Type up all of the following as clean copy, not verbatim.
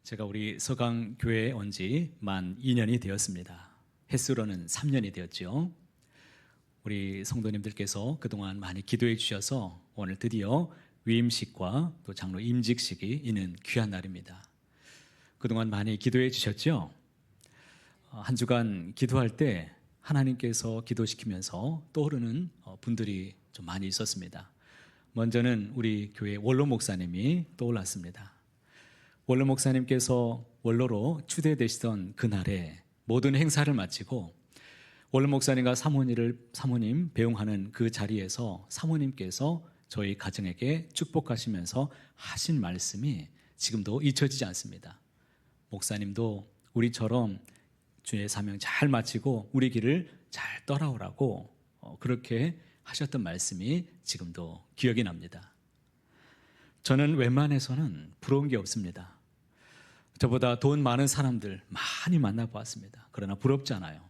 제가 우리 서강교회에 온 지 만 2년이 되었습니다. 횟수로는 3년이 되었죠. 우리 성도님들께서 그동안 많이 기도해 주셔서 오늘 드디어 위임식과 또 장로 임직식이 있는 귀한 날입니다. 그동안 많이 기도해 주셨죠? 한 주간 기도할 때 하나님께서 기도시키면서 떠오르는 분들이 좀 많이 있었습니다. 먼저는 우리 교회 원로 목사님이 떠올랐습니다. 원로 목사님께서 원로로 추대되시던 그날에 모든 행사를 마치고 원로 목사님과 사모님 배웅하는 그 자리에서 사모님께서 저희 가정에게 축복하시면서 하신 말씀이 지금도 잊혀지지 않습니다. 목사님도 우리처럼 주의 사명 잘 마치고 우리 길을 잘 떠나오라고 그렇게 하셨던 말씀이 지금도 기억이 납니다. 저는 웬만해서는 부러운 게 없습니다. 저보다 돈 많은 사람들 많이 만나보았습니다. 그러나 부럽지 않아요.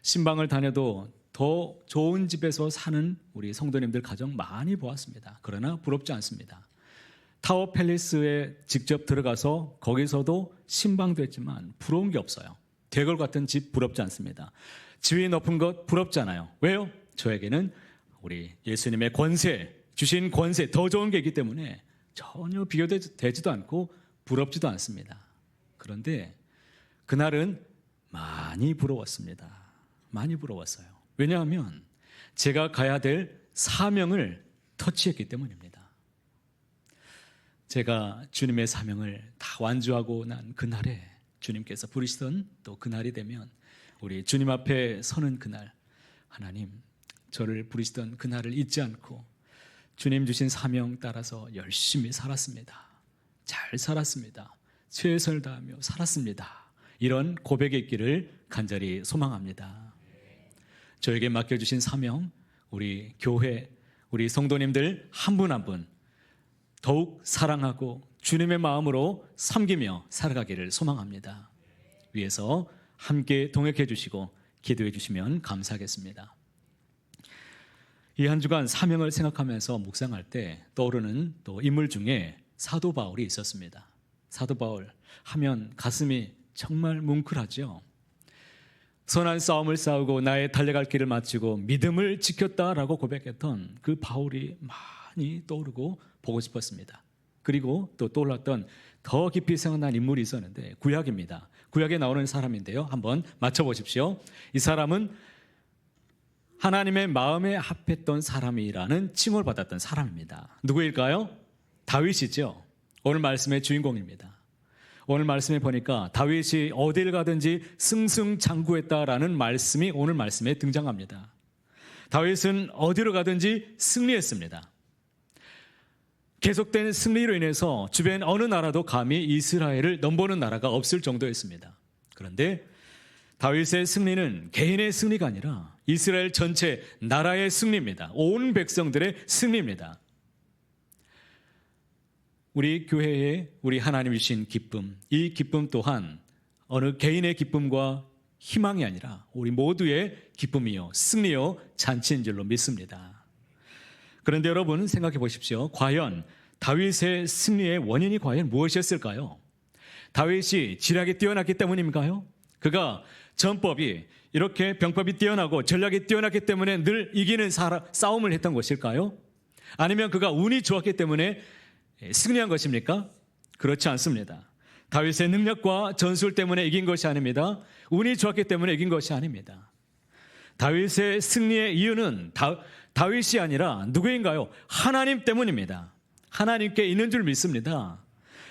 신방을 다녀도 더 좋은 집에서 사는 우리 성도님들 가정 많이 보았습니다. 그러나 부럽지 않습니다. 타워 팰리스에 직접 들어가서 거기서도 신방도 했지만 부러운 게 없어요. 대궐 같은 집 부럽지 않습니다. 지위 높은 것 부럽지 않아요. 왜요? 저에게는 우리 예수님의 권세, 주신 권세 더 좋은 게 있기 때문에 전혀 비교되지도 않고 부럽지도 않습니다. 그런데 그날은 많이 부러웠습니다. 많이 부러웠어요. 왜냐하면 제가 가야 될 사명을 터치했기 때문입니다. 제가 주님의 사명을 다 완주하고 난 그날에 주님께서 부르시던 또 그날이 되면 우리 주님 앞에 서는 그날, 하나님 저를 부르시던 그날을 잊지 않고 주님 주신 사명 따라서 열심히 살았습니다. 잘 살았습니다. 최선을 다하며 살았습니다. 이런 고백이 있기를 간절히 소망합니다. 저에게 맡겨주신 사명, 우리 교회, 우리 성도님들 한 분 한 분 더욱 사랑하고 주님의 마음으로 섬기며 살아가기를 소망합니다. 위에서 함께 동역해 주시고 기도해 주시면 감사하겠습니다. 이 한 주간 사명을 생각하면서 묵상할 때 떠오르는 또 인물 중에 사도 바울이 있었습니다. 사도 바울 하면 가슴이 정말 뭉클하죠. 선한 싸움을 싸우고 나의 달려갈 길을 마치고 믿음을 지켰다라고 고백했던 그 바울이 많이 떠오르고 보고 싶었습니다. 그리고 또 떠올랐던 더 깊이 생각난 인물이 있었는데 구약입니다. 구약에 나오는 사람인데요. 한번 맞춰보십시오. 이 사람은 하나님의 마음에 합했던 사람이라는 칭호를 받았던 사람입니다. 누구일까요? 다윗이죠. 오늘 말씀의 주인공입니다. 오늘 말씀에 보니까 다윗이 어딜 가든지 승승장구했다라는 말씀이 오늘 말씀에 등장합니다. 다윗은 어디로 가든지 승리했습니다. 계속된 승리로 인해서 주변 어느 나라도 감히 이스라엘을 넘보는 나라가 없을 정도였습니다. 그런데 다윗의 승리는 개인의 승리가 아니라 이스라엘 전체 나라의 승리입니다. 온 백성들의 승리입니다. 우리 교회에 우리 하나님이 주신 기쁨, 이 기쁨 또한 어느 개인의 기쁨과 희망이 아니라 우리 모두의 기쁨이요, 승리요, 잔치인 줄로 믿습니다. 그런데 여러분 생각해 보십시오. 과연 다윗의 승리의 원인이 과연 무엇이었을까요? 다윗이 지략이 뛰어났기 때문인가요? 그가 전법이 이렇게 병법이 뛰어나고 전략이 뛰어났기 때문에 늘 이기는 싸움을 했던 것일까요? 아니면 그가 운이 좋았기 때문에 승리한 것입니까? 그렇지 않습니다. 다윗의 능력과 전술 때문에 이긴 것이 아닙니다. 운이 좋았기 때문에 이긴 것이 아닙니다. 다윗의 승리의 이유는 다윗이 아니라 누구인가요? 하나님 때문입니다. 하나님께 있는 줄 믿습니다.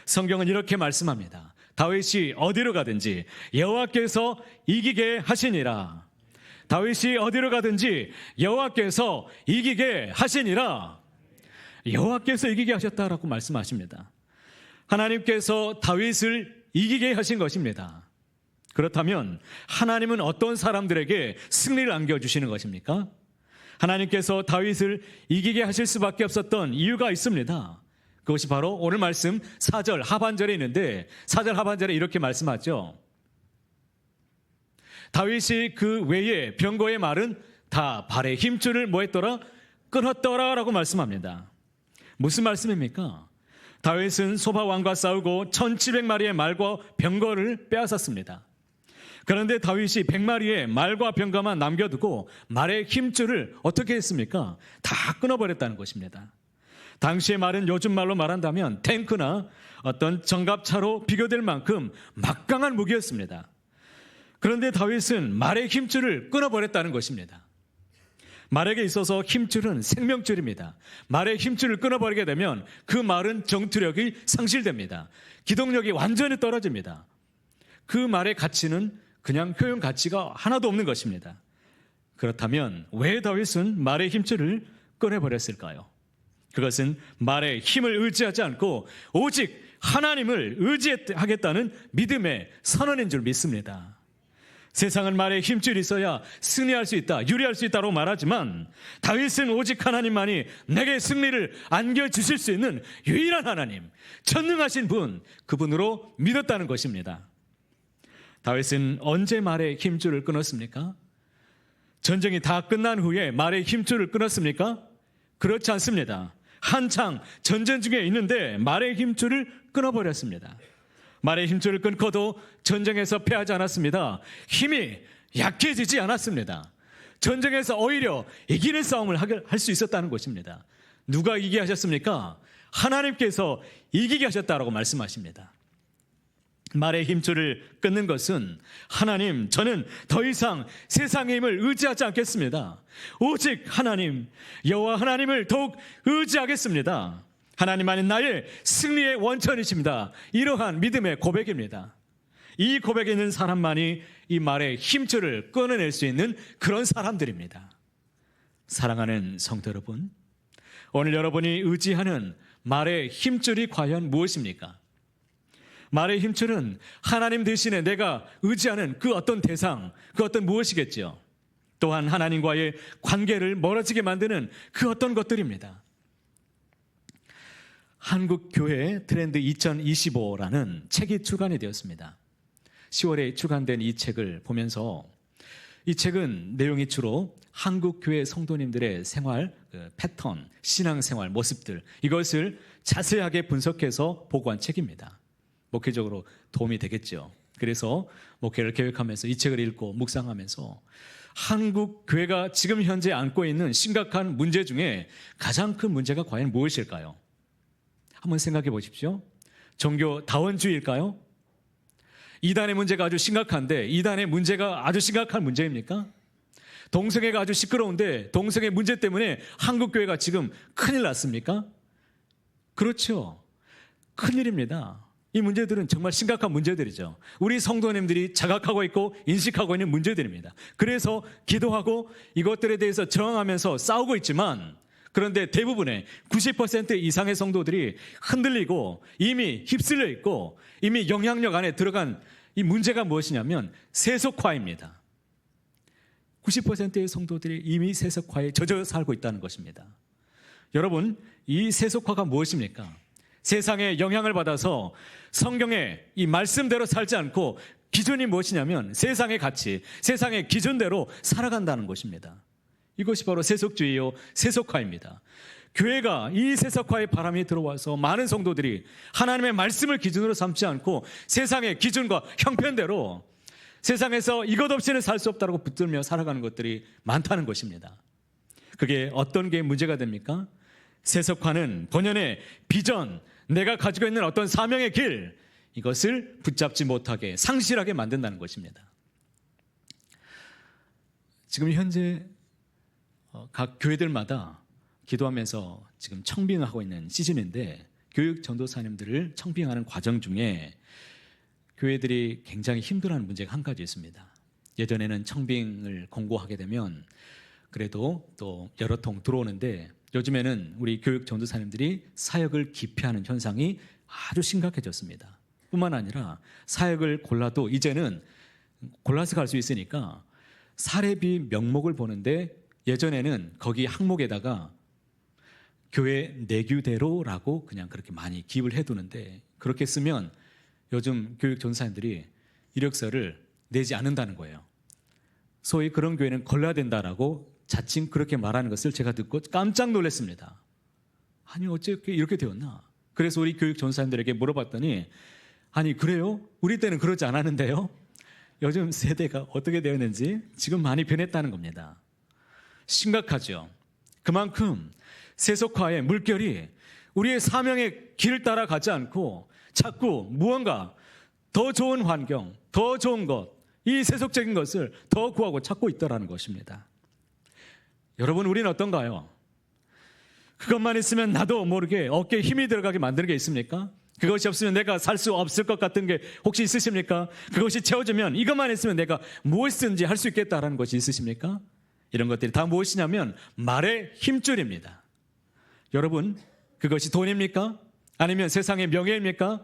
성경은 이렇게 말씀합니다. 다윗이 어디로 가든지 여호와께서 이기게 하시니라. 다윗이 어디로 가든지 여호와께서 이기게 하시니라. 여호와께서 이기게 하셨다라고 말씀하십니다. 하나님께서 다윗을 이기게 하신 것입니다. 그렇다면 하나님은 어떤 사람들에게 승리를 안겨주시는 것입니까? 하나님께서 다윗을 이기게 하실 수밖에 없었던 이유가 있습니다. 그것이 바로 오늘 말씀 4절 하반절에 있는데 4절 하반절에 이렇게 말씀하죠. 다윗이 그 외에 병거의 말은 다 발의 힘줄을 뭐했더라? 끊었더라 라고 말씀합니다. 무슨 말씀입니까? 다윗은 소바 왕과 싸우고 1700마리의 말과 병거를 빼앗았습니다. 그런데 다윗이 100마리의 말과 병거만 남겨두고 말의 힘줄을 어떻게 했습니까? 다 끊어버렸다는 것입니다. 당시의 말은 요즘 말로 말한다면 탱크나 어떤 전갑차로 비교될 만큼 막강한 무기였습니다. 그런데 다윗은 말의 힘줄을 끊어버렸다는 것입니다. 말에게 있어서 힘줄은 생명줄입니다. 말의 힘줄을 끊어버리게 되면 그 말은 전투력이 상실됩니다. 기동력이 완전히 떨어집니다. 그 말의 가치는 그냥 효용 가치가 하나도 없는 것입니다. 그렇다면 왜 다윗은 말의 힘줄을 끊어버렸을까요? 그것은 말의 힘을 의지하지 않고 오직 하나님을 의지하겠다는 믿음의 선언인 줄 믿습니다. 세상은 말에 힘줄이 있어야 승리할 수 있다, 유리할 수 있다고 말하지만 다윗은 오직 하나님만이 내게 승리를 안겨주실 수 있는 유일한 하나님, 전능하신 분, 그분으로 믿었다는 것입니다. 다윗은 언제 말의 힘줄을 끊었습니까? 전쟁이 다 끝난 후에 말의 힘줄을 끊었습니까? 그렇지 않습니다. 한창 전쟁 중에 있는데 말의 힘줄을 끊어버렸습니다. 말의 힘줄을 끊고도 전쟁에서 패하지 않았습니다. 힘이 약해지지 않았습니다. 전쟁에서 오히려 이기는 싸움을 할 수 있었다는 것입니다. 누가 이기게 하셨습니까? 하나님께서 이기게 하셨다라고 말씀하십니다. 말의 힘줄을 끊는 것은 하나님, 저는 더 이상 세상의 힘을 의지하지 않겠습니다. 오직 하나님, 여호와 하나님을 더욱 의지하겠습니다. 하나님만이 나의 승리의 원천이십니다. 이러한 믿음의 고백입니다. 이 고백에 있는 사람만이 이 말의 힘줄을 끊어낼 수 있는 그런 사람들입니다. 사랑하는 성도 여러분, 오늘 여러분이 의지하는 말의 힘줄이 과연 무엇입니까? 말의 힘줄은 하나님 대신에 내가 의지하는 그 어떤 대상, 그 어떤 무엇이겠지요. 또한 하나님과의 관계를 멀어지게 만드는 그 어떤 것들입니다. 한국교회 트렌드 2025라는 책이 출간이 되었습니다. 10월에 출간된 이 책을 보면서 이 책은 내용이 주로 한국교회 성도님들의 생활 패턴, 신앙생활 모습들, 이것을 자세하게 분석해서 보고한 책입니다. 목회적으로 도움이 되겠죠. 그래서 목회를 계획하면서 이 책을 읽고 묵상하면서 한국 교회가 지금 현재 안고 있는 심각한 문제 중에 가장 큰 문제가 과연 무엇일까요? 한번 생각해 보십시오. 종교 다원주의일까요? 이단의 문제가 아주 심각한데 이단의 문제가 아주 심각한 문제입니까? 동성애가 아주 시끄러운데 동성애 문제 때문에 한국 교회가 지금 큰일 났습니까? 그렇죠. 큰일입니다. 이 문제들은 정말 심각한 문제들이죠. 우리 성도님들이 자각하고 있고 인식하고 있는 문제들입니다. 그래서 기도하고 이것들에 대해서 저항하면서 싸우고 있지만 그런데 대부분의 90% 이상의 성도들이 흔들리고 이미 휩쓸려 있고 이미 영향력 안에 들어간 이 문제가 무엇이냐면 세속화입니다. 90%의 성도들이 이미 세속화에 젖어 살고 있다는 것입니다. 여러분, 이 세속화가 무엇입니까? 세상에 영향을 받아서 성경의 이 말씀대로 살지 않고 기준이 무엇이냐면 세상의 가치, 세상의 기준대로 살아간다는 것입니다. 이것이 바로 세속주의요, 세속화입니다. 교회가 이 세속화의 바람이 들어와서 많은 성도들이 하나님의 말씀을 기준으로 삼지 않고 세상의 기준과 형편대로 세상에서 이것 없이는 살 수 없다고 붙들며 살아가는 것들이 많다는 것입니다. 그게 어떤 게 문제가 됩니까? 세속화는 본연의 비전, 내가 가지고 있는 어떤 사명의 길, 이것을 붙잡지 못하게 상실하게 만든다는 것입니다. 지금 현재 각 교회들마다 기도하면서 지금 청빙하고 있는 시즌인데 교육 전도사님들을 청빙하는 과정 중에 교회들이 굉장히 힘들어하는 문제가 한 가지 있습니다. 예전에는 청빙을 공고하게 되면 그래도 또 여러 통 들어오는데 요즘에는 우리 교육 전도사님들이 사역을 기피하는 현상이 아주 심각해졌습니다. 뿐만 아니라 사역을 골라도 이제는 골라서 갈 수 있으니까 사례비 명목을 보는데 예전에는 거기 항목에다가 교회 내규대로라고 그냥 그렇게 많이 기입을 해두는데 그렇게 쓰면 요즘 교육 전도사님들이 이력서를 내지 않는다는 거예요. 소위 그런 교회는 걸러야 된다라고 자칭 그렇게 말하는 것을 제가 듣고 깜짝 놀랐습니다. 아니 어째 이렇게 되었나? 그래서 우리 교육 전사님들에게 물어봤더니 아니 그래요? 우리 때는 그러지 않았는데요? 요즘 세대가 어떻게 되었는지 지금 많이 변했다는 겁니다. 심각하죠. 그만큼 세속화의 물결이 우리의 사명의 길을 따라가지 않고 자꾸 무언가 더 좋은 환경, 더 좋은 것, 이 세속적인 것을 더 구하고 찾고 있다는 것입니다. 여러분, 우리는 어떤가요? 그것만 있으면 나도 모르게 어깨에 힘이 들어가게 만드는 게 있습니까? 그것이 없으면 내가 살 수 없을 것 같은 게 혹시 있으십니까? 그것이 채워지면 이것만 있으면 내가 무엇이든지 할 수 있겠다라는 것이 있으십니까? 이런 것들이 다 무엇이냐면 말의 힘줄입니다. 여러분, 그것이 돈입니까? 아니면 세상의 명예입니까?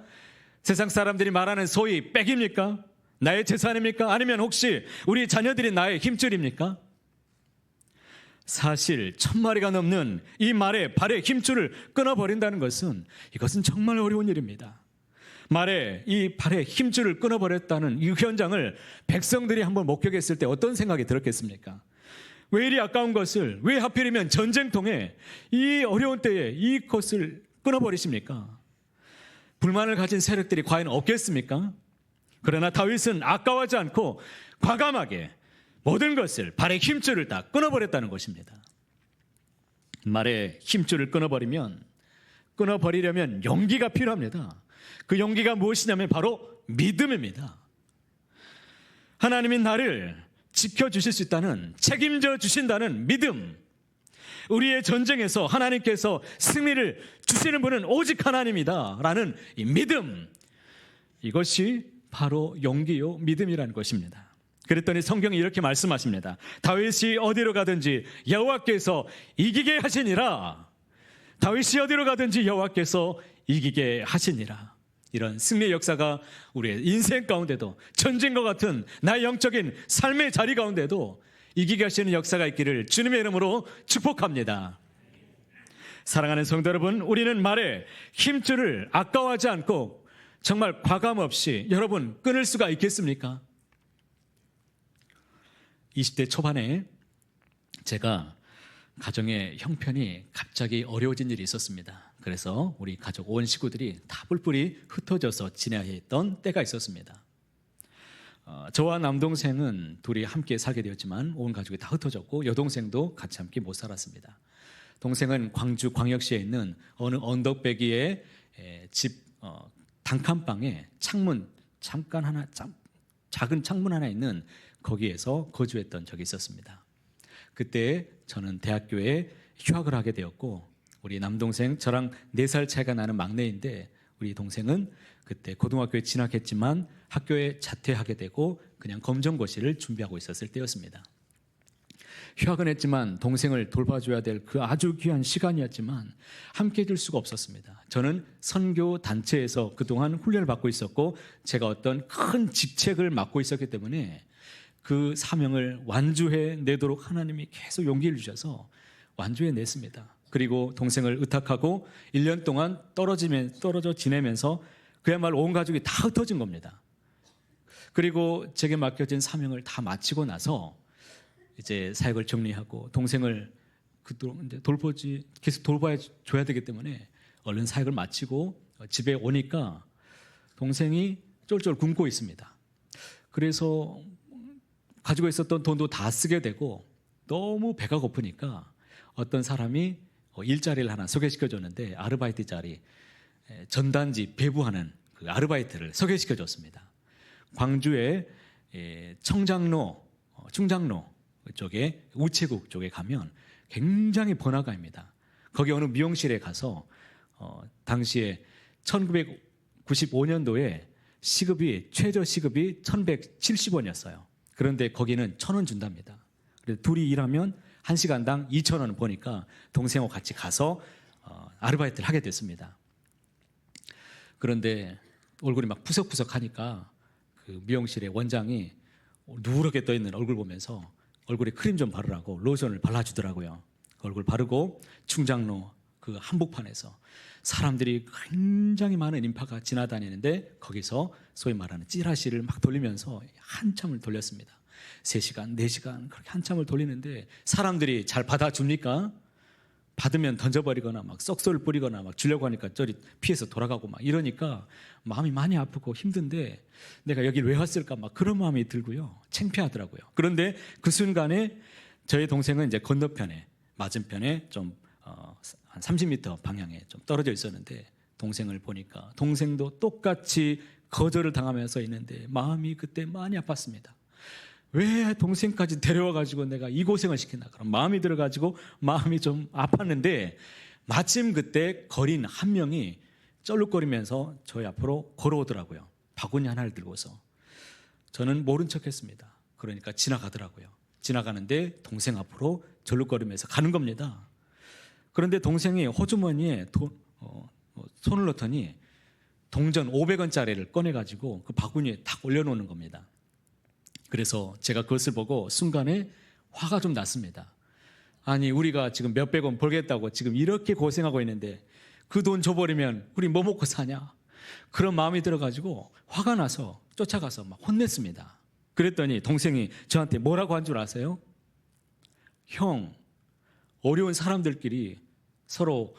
세상 사람들이 말하는 소위 백입니까? 나의 재산입니까? 아니면 혹시 우리 자녀들이 나의 힘줄입니까? 사실 1000마리가 넘는 이 말의 발의 힘줄을 끊어버린다는 것은 이것은 정말 어려운 일입니다. 말의 이 발의 힘줄을 끊어버렸다는 이 현장을 백성들이 한번 목격했을 때 어떤 생각이 들었겠습니까? 왜 이리 아까운 것을, 왜 하필이면 전쟁통에 이 어려운 때에 이것을 끊어버리십니까? 불만을 가진 세력들이 과연 없겠습니까? 그러나 다윗은 아까워하지 않고 과감하게 모든 것을 발의 힘줄을 다 끊어버렸다는 것입니다. 말의 힘줄을 끊어버리려면 용기가 필요합니다. 그 용기가 무엇이냐면 바로 믿음입니다. 하나님이 나를 지켜주실 수 있다는, 책임져 주신다는 믿음. 우리의 전쟁에서 하나님께서 승리를 주시는 분은 오직 하나님이다 라는 이 믿음, 이것이 바로 용기요 믿음이라는 것입니다. 그랬더니 성경이 이렇게 말씀하십니다. 다윗이 어디로 가든지 여호와께서 이기게 하시니라. 다윗이 어디로 가든지 여호와께서 이기게 하시니라. 이런 승리의 역사가 우리의 인생 가운데도, 전쟁과 같은 나의 영적인 삶의 자리 가운데도 이기게 하시는 역사가 있기를 주님의 이름으로 축복합니다. 사랑하는 성도 여러분, 우리는 말에 힘줄을 아까워하지 않고 정말 과감 없이 여러분 끊을 수가 있겠습니까? 20대 초반에 제가 가정의 형편이 갑자기 어려워진 일이 있었습니다. 그래서 우리 가족 온 식구들이 다 뿔뿔이 흩어져서 지내야 했던 때가 있었습니다. 저와 남동생은 둘이 함께 살게 되었지만 온 가족이 다 흩어졌고 여동생도 같이 함께 못 살았습니다. 동생은 광주 광역시에 있는 어느 언덕배기의 집 단칸방에 창문 잠깐 하나, 작은 창문 하나 있는 거기에서 거주했던 적이 있었습니다. 그때 저는 대학교에 휴학을 하게 되었고 우리 남동생, 저랑 4살 차이가 나는 막내인데 우리 동생은 그때 고등학교에 진학했지만 학교에 자퇴하게 되고 그냥 검정고시를 준비하고 있었을 때였습니다. 휴학은 했지만 동생을 돌봐줘야 될 그 아주 귀한 시간이었지만 함께 해줄 수가 없었습니다. 저는 선교 단체에서 그동안 훈련을 받고 있었고 제가 어떤 큰 직책을 맡고 있었기 때문에 그 사명을 완주해 내도록 하나님이 계속 용기를 주셔서 완주해 냈습니다. 그리고 동생을 의탁하고 1년 동안 떨어져 지내면서 그야말로 온 가족이 다 흩어진 겁니다. 그리고 제게 맡겨진 사명을 다 마치고 나서 이제 사역을 정리하고 동생을 이제 계속 돌봐줘야 되기 때문에 얼른 사역을 마치고 집에 오니까 동생이 쫄쫄 굶고 있습니다. 그래서 가지고 있었던 돈도 다 쓰게 되고 너무 배가 고프니까 어떤 사람이 일자리를 하나 소개시켜줬는데 아르바이트 자리, 전단지 배부하는 그 아르바이트를 소개시켜줬습니다. 광주의 충장로 쪽에 우체국 쪽에 가면 굉장히 번화가입니다. 거기 어느 미용실에 가서 당시에 1995년도에 최저 시급이 1,170원이었어요. 그런데 거기는 1,000원 준답니다. 그래서 둘이 일하면 1시간당 2,000원을 버니까 동생하고 같이 가서 아르바이트를 하게 됐습니다. 그런데 얼굴이 막 푸석푸석하니까 그 미용실의 원장이 누렇게 떠있는 얼굴 보면서 얼굴에 크림 좀 바르라고 로션을 발라주더라고요. 얼굴 바르고 충장로 그 한복판에서 사람들이 굉장히 많은 인파가 지나다니는데 거기서 소위 말하는 찌라시를 막 돌리면서 한참을 돌렸습니다. 3시간, 4시간 그렇게 한참을 돌리는데 사람들이 잘 받아줍니까? 받으면 던져버리거나 막 썩소를 뿌리거나 막 주려고 하니까 저리 피해서 돌아가고 막 이러니까 마음이 많이 아프고 힘든데 내가 여길 왜 왔을까 막 그런 마음이 들고요. 창피하더라고요. 그런데 그 순간에 저희 동생은 이제 건너편에 맞은편에 좀 한 30m 방향에 좀 떨어져 있었는데 동생을 보니까 동생도 똑같이 거절을 당하면서 있는데 마음이 그때 많이 아팠습니다. 왜 동생까지 데려와가지고 내가 이 고생을 시키나 그런 마음이 들어가지고 마음이 좀 아팠는데 마침 그때 거린 한 명이 쩔룩거리면서 저희 앞으로 걸어오더라고요. 바구니 하나를 들고서. 저는 모른 척했습니다. 그러니까 지나가더라고요. 지나가는데 동생 앞으로 절룩거리면서 가는 겁니다. 그런데 동생이 호주머니에 손을 넣더니 동전 500원짜리를 꺼내가지고 그 바구니에 탁 올려놓는 겁니다. 그래서 제가 그것을 보고 순간에 화가 좀 났습니다. 아니 우리가 지금 몇백 원 벌겠다고 지금 이렇게 고생하고 있는데 그 돈 줘버리면 우리 뭐 먹고 사냐? 그런 마음이 들어가지고 화가 나서 쫓아가서 막 혼냈습니다. 그랬더니 동생이 저한테 뭐라고 한 줄 아세요? 형, 어려운 사람들끼리 서로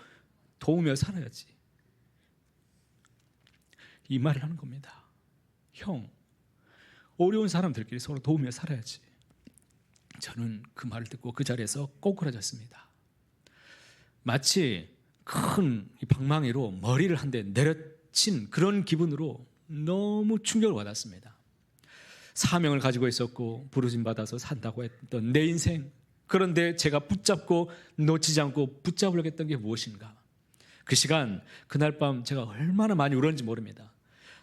도우며 살아야지. 이 말을 하는 겁니다. 형, 어려운 사람들끼리 서로 도우며 살아야지. 저는 그 말을 듣고 그 자리에서 꼬꾸라졌습니다. 마치 큰 방망이로 머리를 한 대 내려친 그런 기분으로 너무 충격을 받았습니다. 사명을 가지고 있었고 부르심 받아서 산다고 했던 내 인생, 그런데 제가 붙잡고 놓치지 않고 붙잡으려고 했던 게 무엇인가? 그 시간 그날 밤 제가 얼마나 많이 울었는지 모릅니다.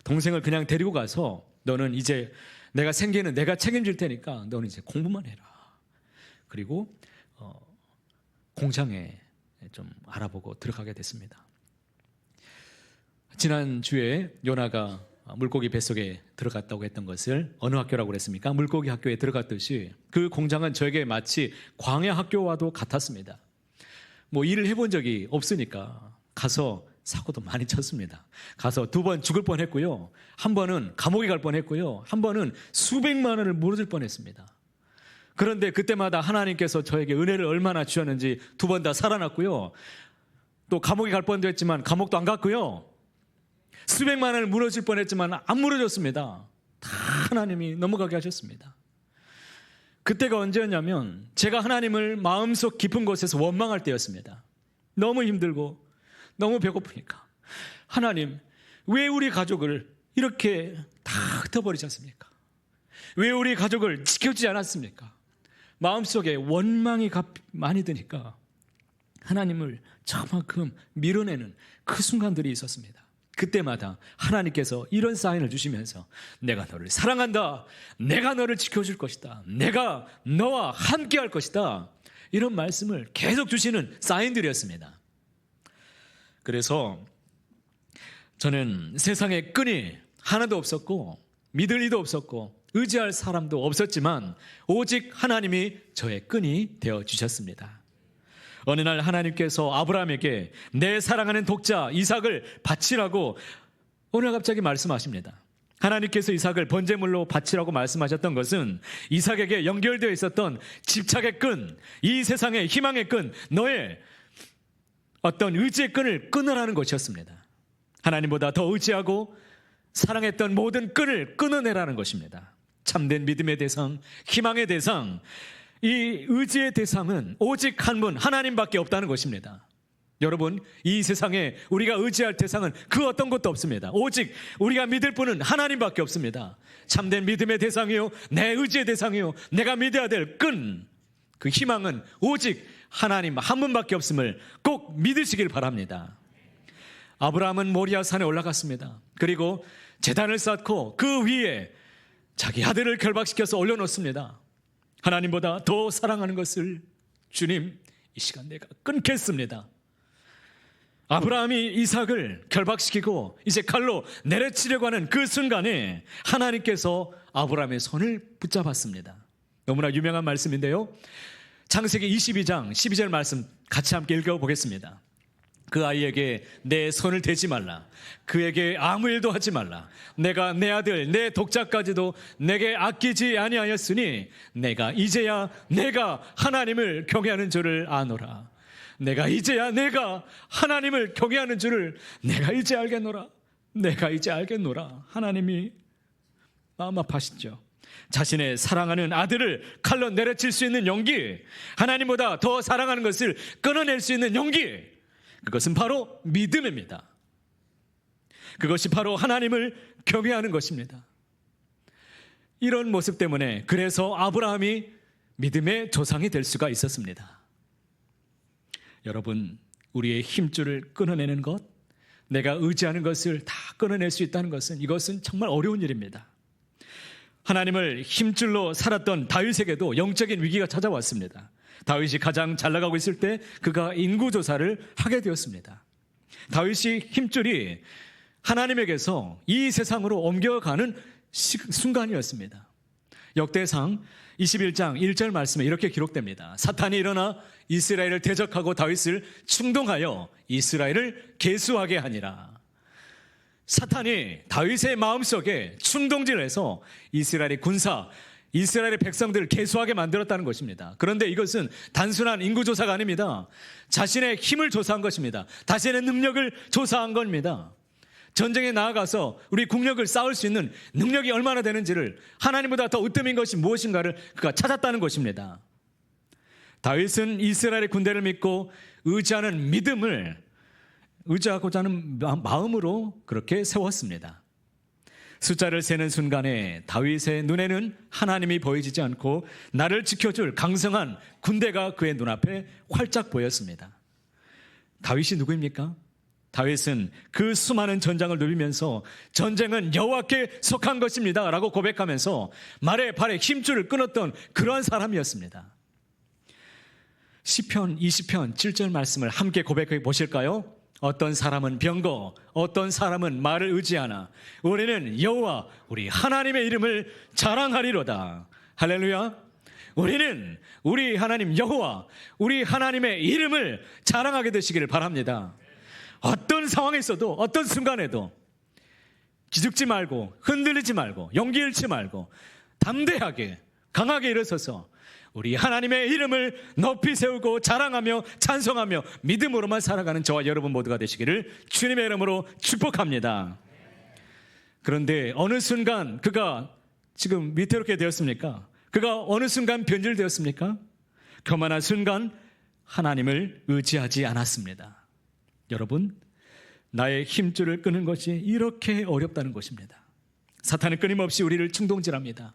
동생을 그냥 데리고 가서 너는 이제 내가 생계는 내가 책임질 테니까 너는 이제 공부만 해라. 그리고 공장에 좀 알아보고 들어가게 됐습니다. 지난주에 요나가 물고기 뱃속에 들어갔다고 했던 것을 어느 학교라고 그랬습니까? 물고기 학교에 들어갔듯이 그 공장은 저에게 마치 광야 학교와도 같았습니다. 뭐 일을 해본 적이 없으니까 가서 사고도 많이 쳤습니다. 가서 2번 죽을 뻔했고요. 한 번은 감옥에 갈 뻔했고요. 한 번은 수백만 원을 물어줄 뻔했습니다. 그런데 그때마다 하나님께서 저에게 은혜를 얼마나 주셨는지 2번 다 살아났고요. 또 감옥에 갈 뻔도 했지만 감옥도 안 갔고요. 수백만 원을 물어줄 뻔했지만 안 물어줬습니다. 다 하나님이 넘어가게 하셨습니다. 그때가 언제였냐면 제가 하나님을 마음속 깊은 곳에서 원망할 때였습니다. 너무 힘들고 너무 배고프니까 하나님 왜 우리 가족을 이렇게 다 흩어버리지 않습니까? 왜 우리 가족을 지켜주지 않았습니까? 마음속에 원망이 많이 드니까 하나님을 저만큼 밀어내는 그 순간들이 있었습니다. 그때마다 하나님께서 이런 사인을 주시면서 내가 너를 사랑한다, 내가 너를 지켜줄 것이다, 내가 너와 함께 할 것이다, 이런 말씀을 계속 주시는 사인들이었습니다. 그래서 저는 세상에 끈이 하나도 없었고 믿을 리도 없었고 의지할 사람도 없었지만 오직 하나님이 저의 끈이 되어주셨습니다. 어느 날 하나님께서 아브라함에게 내 사랑하는 독자 이삭을 바치라고 오늘 갑자기 말씀하십니다. 하나님께서 이삭을 번제물로 바치라고 말씀하셨던 것은 이삭에게 연결되어 있었던 집착의 끈, 이 세상의 희망의 끈, 너의 어떤 의지의 끈을 끊으라는 것이었습니다. 하나님보다 더 의지하고 사랑했던 모든 끈을 끊어내라는 것입니다. 참된 믿음의 대상, 희망의 대상, 이 의지의 대상은 오직 한 분 하나님밖에 없다는 것입니다. 여러분, 이 세상에 우리가 의지할 대상은 그 어떤 것도 없습니다. 오직 우리가 믿을 분은 하나님밖에 없습니다. 참된 믿음의 대상이요, 내 의지의 대상이요, 내가 믿어야 될 끈, 그 희망은 오직 하나님 한 분밖에 없음을 꼭 믿으시길 바랍니다. 아브라함은 모리아 산에 올라갔습니다. 그리고 제단을 쌓고 그 위에 자기 아들을 결박시켜서 올려놓습니다. 하나님보다 더 사랑하는 것을 주님, 이 시간 내가 끊겠습니다. 아브라함이 이삭을 결박시키고 이제 칼로 내려치려고 하는 그 순간에 하나님께서 아브라함의 손을 붙잡았습니다. 너무나 유명한 말씀인데요. 창세기 22장 12절 말씀 같이 함께 읽어보겠습니다. 그 아이에게 내 손을 대지 말라. 그에게 아무 일도 하지 말라. 내가 내 아들 내 독자까지도 내게 아끼지 아니하였으니 내가 이제야 내가 하나님을 경외하는 줄을 아노라. 내가 이제야 내가 하나님을 경외하는 줄을 내가 이제 알겠노라. 내가 이제 알겠노라. 하나님이 마음 아파하시죠. 자신의 사랑하는 아들을 칼로 내려칠 수 있는 용기, 하나님보다 더 사랑하는 것을 끊어낼 수 있는 용기, 그것은 바로 믿음입니다. 그것이 바로 하나님을 경외하는 것입니다. 이런 모습 때문에 그래서 아브라함이 믿음의 조상이 될 수가 있었습니다. 여러분, 우리의 힘줄을 끊어내는 것, 내가 의지하는 것을 다 끊어낼 수 있다는 것은 이것은 정말 어려운 일입니다. 하나님을 힘줄로 살았던 다윗에게도 영적인 위기가 찾아왔습니다. 다윗이 가장 잘 나가고 있을 때 그가 인구조사를 하게 되었습니다. 다윗이 힘줄이 하나님에게서 이 세상으로 옮겨가는 순간이었습니다. 역대상 21장 1절 말씀에 이렇게 기록됩니다. 사탄이 일어나 이스라엘을 대적하고 다윗을 충동하여 이스라엘을 계수하게 하니라. 사탄이 다윗의 마음속에 충동질을 해서 이스라엘의 군사, 이스라엘의 백성들을 계수하게 만들었다는 것입니다. 그런데 이것은 단순한 인구조사가 아닙니다. 자신의 힘을 조사한 것입니다. 자신의 능력을 조사한 겁니다. 전쟁에 나아가서 우리 국력을 쌓을 수 있는 능력이 얼마나 되는지를, 하나님보다 더 으뜸인 것이 무엇인가를 그가 찾았다는 것입니다. 다윗은 이스라엘의 군대를 믿고 의지하는 믿음을 의지하고자 하는 마음으로 그렇게 세웠습니다. 숫자를 세는 순간에 다윗의 눈에는 하나님이 보이지 않고 나를 지켜줄 강성한 군대가 그의 눈앞에 활짝 보였습니다. 다윗이 누구입니까? 다윗은 그 수많은 전장을 누비면서 전쟁은 여호와께 속한 것입니다 라고 고백하면서 말에 발에 힘줄을 끊었던 그러한 사람이었습니다. 시편 20편 7절 말씀을 함께 고백해 보실까요? 어떤 사람은 병거, 어떤 사람은 말을 의지하나 우리는 여호와 우리 하나님의 이름을 자랑하리로다. 할렐루야. 우리는 우리 하나님 여호와 우리 하나님의 이름을 자랑하게 되시기를 바랍니다. 어떤 상황에 있어도, 어떤 순간에도 기죽지 말고 흔들리지 말고 용기 잃지 말고 담대하게 강하게 일어서서 우리 하나님의 이름을 높이 세우고 자랑하며 찬송하며 믿음으로만 살아가는 저와 여러분 모두가 되시기를 주님의 이름으로 축복합니다. 그런데 어느 순간 그가 지금 위태롭게 되었습니까? 그가 어느 순간 변질되었습니까? 그만한 순간 하나님을 의지하지 않았습니다. 여러분, 나의 힘줄을 끄는 것이 이렇게 어렵다는 것입니다. 사탄은 끊임없이 우리를 충동질합니다.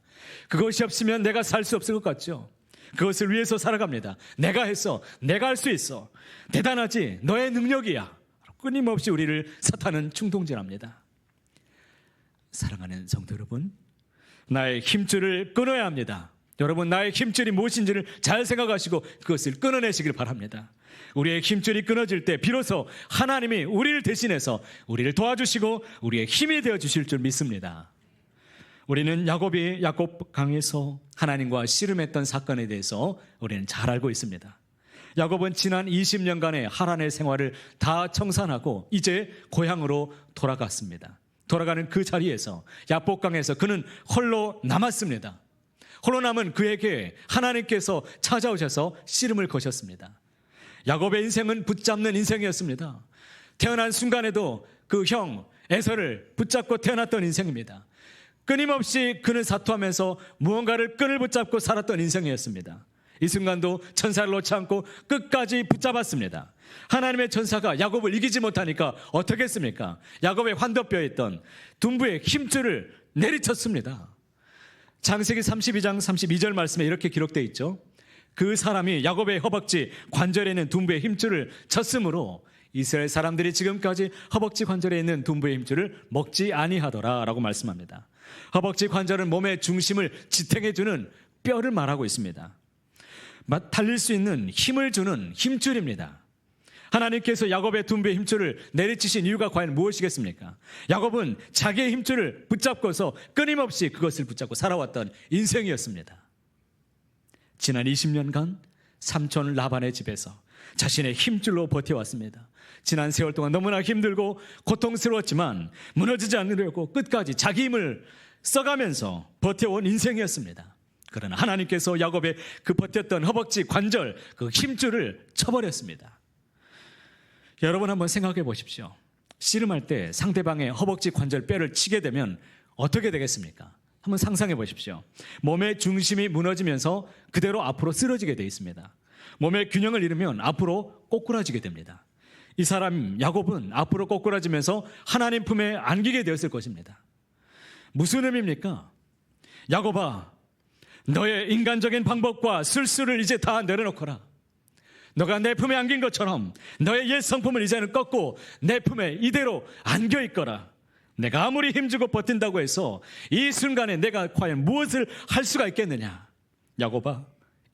그것이 없으면 내가 살 수 없을 것 같죠? 그것을 위해서 살아갑니다. 내가 했어. 내가 할 수 있어. 대단하지. 너의 능력이야. 끊임없이 우리를 사탄은 충동질합니다. 사랑하는 성도 여러분, 나의 힘줄을 끊어야 합니다. 여러분, 나의 힘줄이 무엇인지를 잘 생각하시고 그것을 끊어내시길 바랍니다. 우리의 힘줄이 끊어질 때 비로소 하나님이 우리를 대신해서 우리를 도와주시고 우리의 힘이 되어주실 줄 믿습니다. 우리는 야곱이 야곱강에서 하나님과 씨름했던 사건에 대해서 우리는 잘 알고 있습니다. 야곱은 지난 20년간의 하란의 생활을 다 청산하고 이제 고향으로 돌아갔습니다. 돌아가는 그 자리에서 야복강에서 그는 홀로 남았습니다. 홀로 남은 그에게 하나님께서 찾아오셔서 씨름을 거셨습니다. 야곱의 인생은 붙잡는 인생이었습니다. 태어난 순간에도 그 형 에서를 붙잡고 태어났던 인생입니다. 끊임없이 그는 사투하면서 무언가를 끈을 붙잡고 살았던 인생이었습니다. 이 순간도 천사를 놓지 않고 끝까지 붙잡았습니다. 하나님의 천사가 야곱을 이기지 못하니까 어떻게 했습니까? 야곱의 환도뼈에 있던 둔부의 힘줄을 내리쳤습니다. 창세기 32장 32절 말씀에 이렇게 기록되어 있죠. 그 사람이 야곱의 허벅지 관절에 있는 둔부의 힘줄을 쳤으므로 이스라엘 사람들이 지금까지 허벅지 관절에 있는 둔부의 힘줄을 먹지 아니하더라 라고 말씀합니다. 허벅지 관절은 몸의 중심을 지탱해주는 뼈를 말하고 있습니다. 달릴 수 있는 힘을 주는 힘줄입니다. 하나님께서 야곱의 둔부의 힘줄을 내리치신 이유가 과연 무엇이겠습니까? 야곱은 자기의 힘줄을 붙잡고서 끊임없이 그것을 붙잡고 살아왔던 인생이었습니다. 지난 20년간 삼촌 라반의 집에서 자신의 힘줄로 버텨왔습니다. 지난 세월 동안 너무나 힘들고 고통스러웠지만 무너지지 않으려고 끝까지 자기 힘을 써가면서 버텨온 인생이었습니다. 그러나 하나님께서 야곱의 그 버텼던 허벅지 관절, 그 힘줄을 쳐버렸습니다. 여러분 한번 생각해 보십시오. 씨름할 때 상대방의 허벅지 관절 뼈를 치게 되면 어떻게 되겠습니까? 한번 상상해 보십시오. 몸의 중심이 무너지면서 그대로 앞으로 쓰러지게 되어 있습니다. 몸의 균형을 잃으면 앞으로 꼬꾸라지게 됩니다. 이 사람 야곱은 앞으로 꼬꾸라지면서 하나님 품에 안기게 되었을 것입니다. 무슨 의미입니까? 야곱아, 너의 인간적인 방법과 술수를 이제 다 내려놓거라. 너가 내 품에 안긴 것처럼 너의 옛 성품을 이제는 꺾고 내 품에 이대로 안겨 있거라. 내가 아무리 힘주고 버틴다고 해서 이 순간에 내가 과연 무엇을 할 수가 있겠느냐. 야곱아,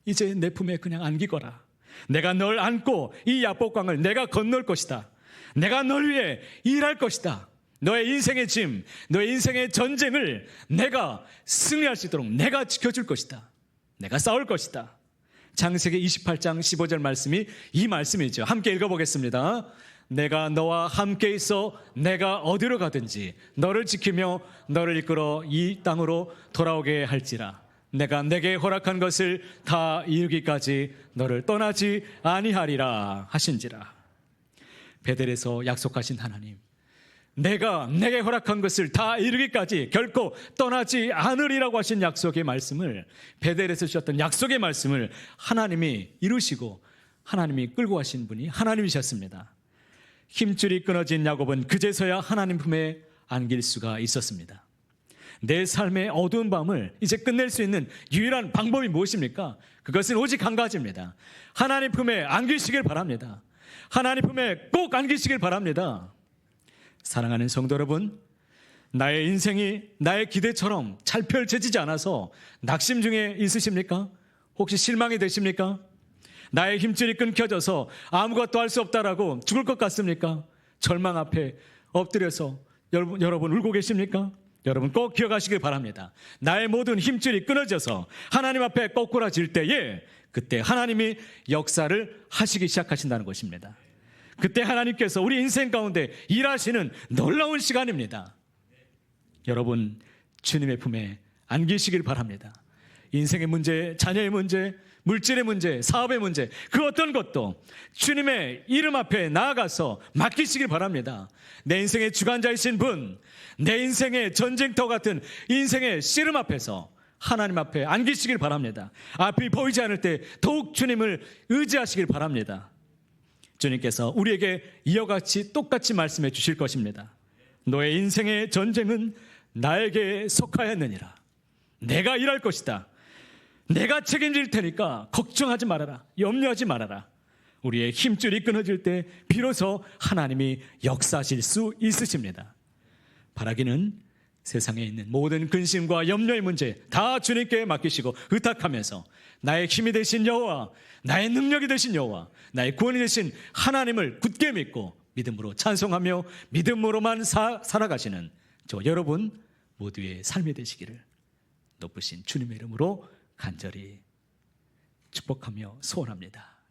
이제 내 품에 그냥 안기거라. 내가 널 안고 이 야복강을 내가 건널 것이다. 내가 널 위해 일할 것이다. 너의 인생의 짐, 너의 인생의 전쟁을 내가 승리할 수 있도록 내가 지켜줄 것이다. 내가 싸울 것이다. 창세기 28장 15절 말씀이 이 말씀이죠. 함께 읽어보겠습니다. 내가 너와 함께 있어 내가 어디로 가든지 너를 지키며 너를 이끌어 이 땅으로 돌아오게 할지라. 내가 내게 허락한 것을 다 이루기까지 너를 떠나지 아니하리라 하신지라. 베델에서 약속하신 하나님, 내가 내게 허락한 것을 다 이루기까지 결코 떠나지 않으리라고 하신 약속의 말씀을, 베델에서 주셨던 약속의 말씀을 하나님이 이루시고 하나님이 끌고 가신 분이 하나님이셨습니다. 힘줄이 끊어진 야곱은 그제서야 하나님 품에 안길 수가 있었습니다. 내 삶의 어두운 밤을 이제 끝낼 수 있는 유일한 방법이 무엇입니까? 그것은 오직 한 가지입니다. 하나님 품에 안기시길 바랍니다. 하나님 품에 꼭 안기시길 바랍니다. 사랑하는 성도 여러분, 나의 인생이 나의 기대처럼 잘 펼쳐지지 않아서 낙심 중에 있으십니까? 혹시 실망이 되십니까? 나의 힘줄이 끊겨져서 아무것도 할 수 없다라고 죽을 것 같습니까? 절망 앞에 엎드려서 여러분 울고 계십니까? 여러분 꼭 기억하시길 바랍니다. 나의 모든 힘줄이 끊어져서 하나님 앞에 꼬꾸라질 때에 그때 하나님이 역사를 하시기 시작하신다는 것입니다. 그때 하나님께서 우리 인생 가운데 일하시는 놀라운 시간입니다. 여러분 주님의 품에 안기시길 바랍니다. 인생의 문제, 자녀의 문제, 물질의 문제, 사업의 문제, 그 어떤 것도 주님의 이름 앞에 나아가서 맡기시길 바랍니다. 내 인생의 주관자이신 분, 내 인생의 전쟁터 같은 인생의 씨름 앞에서 하나님 앞에 안기시길 바랍니다. 앞이 보이지 않을 때 더욱 주님을 의지하시길 바랍니다. 주님께서 우리에게 이와 같이 똑같이 말씀해 주실 것입니다. 너의 인생의 전쟁은 나에게 속하였느니라. 내가 일할 것이다. 내가 책임질 테니까 걱정하지 말아라. 염려하지 말아라. 우리의 힘줄이 끊어질 때 비로소 하나님이 역사하실 수 있으십니다. 바라기는 세상에 있는 모든 근심과 염려의 문제 다 주님께 맡기시고 의탁하면서 나의 힘이 되신 여호와, 나의 능력이 되신 여호와, 나의 구원이 되신 하나님을 굳게 믿고 믿음으로 찬송하며 믿음으로만 살아가시는 저 여러분 모두의 삶이 되시기를 높으신 주님의 이름으로 간절히 축복하며 소원합니다.